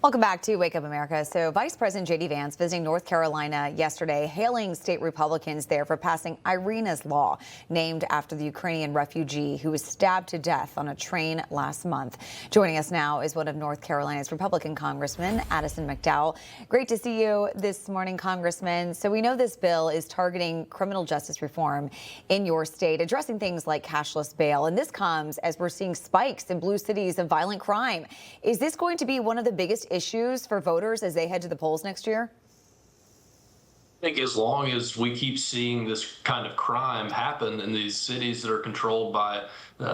Welcome back to Wake Up America. So Vice President J.D. Vance visiting North Carolina yesterday, hailing state Republicans there for passing Irina's Law, named after the Ukrainian refugee who was stabbed to death on a train last month. Joining us now is one of North Carolina's Republican Congressman, Addison McDowell. Great to see you this morning, Congressman. So we know this bill is targeting criminal justice reform in your state, addressing things like cashless bail. And this comes as we're seeing spikes in blue cities of violent crime. Is this going to be one of the biggest issues for voters as they head to the polls next year? I think as long as we keep seeing this kind of crime happen in these cities that are controlled by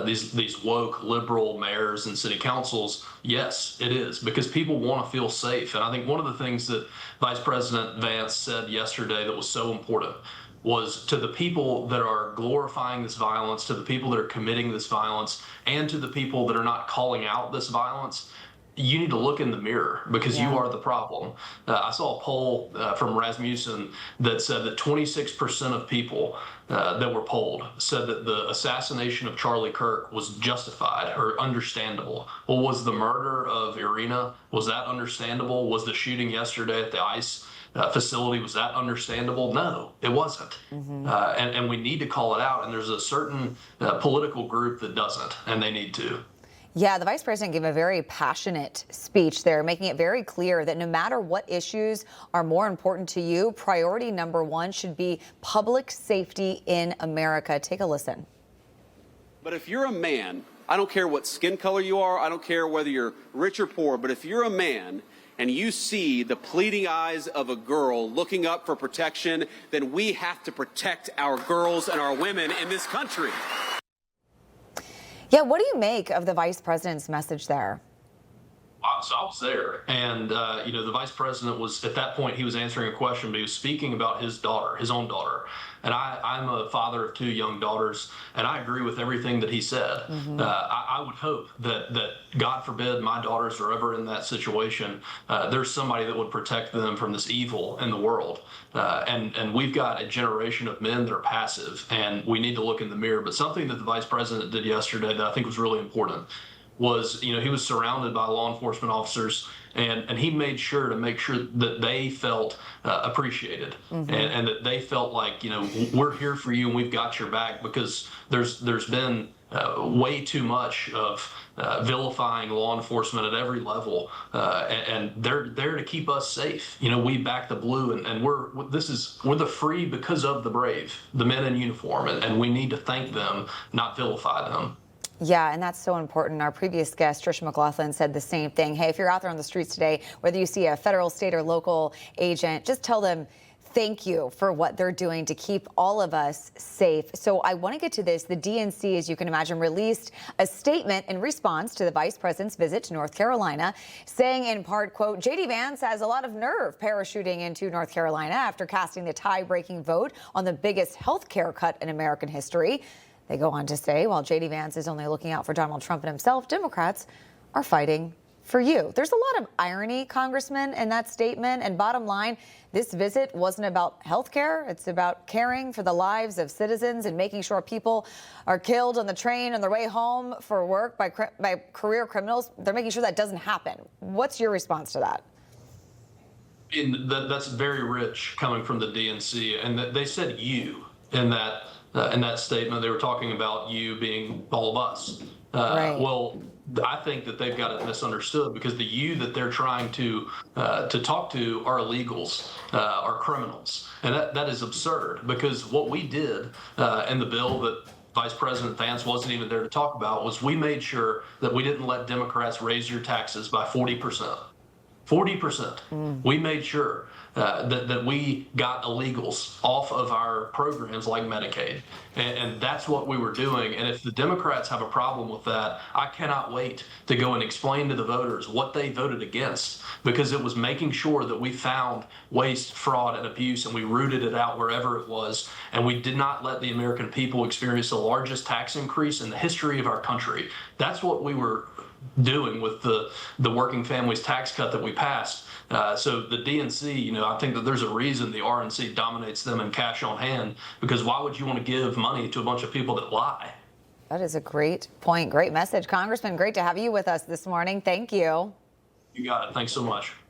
these woke liberal mayors and city councils, yes, it is, because people want to feel safe. And I think one of the things that Vice President Vance said yesterday that was so important was to the people that are glorifying this violence, to the people that are committing this violence, and to the people that are not calling out this violence, you need to look in the mirror because you are the problem. I saw a poll from Rasmussen that said that 26% of people that were polled said that the assassination of Charlie Kirk was justified or understandable. Well, was the murder of Irina, was that understandable? Was the shooting yesterday at the ICE facility, was that understandable? No, it wasn't. And we need to call it out. And there's a certain political group that doesn't, and they need to. Yeah, the vice president gave a very passionate speech there, making it very clear that no matter what issues are more important to you, priority number one should be public safety in America. Take a listen. But if you're a man, I don't care what skin color you are, I don't care whether you're rich or poor, but if you're a man and you see the pleading eyes of a girl looking up for protection, then we have to protect our girls and our women in this country. Yeah, what do you make of the vice president's message there? So I was there, and the vice president was, at that point, he was answering a question, but he was speaking about his daughter, his own daughter. And I'm a father of two young daughters, and I agree with everything that he said. I would hope that, God forbid, my daughters are ever in that situation, there's somebody that would protect them from this evil in the world. And we've got a generation of men that are passive, and we need to look in the mirror. But something that the vice president did yesterday that I think was really important was, he was surrounded by law enforcement officers, and he made sure that they felt appreciated, and that they felt like, we're here for you and we've got your back, because there's been way too much of vilifying law enforcement at every level, and they're there to keep us safe. We back the blue, and we're the free because of the brave, the men in uniform, and we need to thank them, not vilify them. Yeah, and that's so important. Our previous guest, Trisha McLaughlin, said the same thing. Hey, if you're out there on the streets today, whether you see a federal, state, or local agent, just tell them thank you for what they're doing to keep all of us safe. So I want to get to this. The DNC, as you can imagine, released a statement in response to the vice president's visit to North Carolina, saying in part, quote, J.D. Vance has a lot of nerve parachuting into North Carolina after casting the tie-breaking vote on the biggest health care cut in American history. They go on to say, while J.D. Vance is only looking out for Donald Trump and himself, Democrats are fighting for you. There's a lot of irony, Congressman, in that statement. And bottom line, this visit wasn't about health care. It's about caring for the lives of citizens and making sure people are killed on the train on their way home for work by career criminals. They're making sure that doesn't happen. What's your response to that? That's very rich coming from the DNC. And they said you in that statement. They were talking about you being all of us. Right. Well, I think that they've got it misunderstood, because the you that they're trying to talk to are illegals, are criminals. And that is absurd, because what we did in the bill that Vice President Vance wasn't even there to talk about was we made sure that we didn't let Democrats raise your taxes by 40%. 40%. We made sure that we got illegals off of our programs like Medicaid. And that's what we were doing. And if the Democrats have a problem with that, I cannot wait to go and explain to the voters what they voted against, because it was making sure that we found waste, fraud, and abuse, and we rooted it out wherever it was. And we did not let the American people experience the largest tax increase in the history of our country. That's what we were doing with the working families tax cut that we passed. So the DNC, I think that there's a reason the RNC dominates them in cash on hand, because why would you want to give money to a bunch of people that lie? That is a great point. Great message. Congressman, great to have you with us this morning. Thank you. You got it. Thanks so much.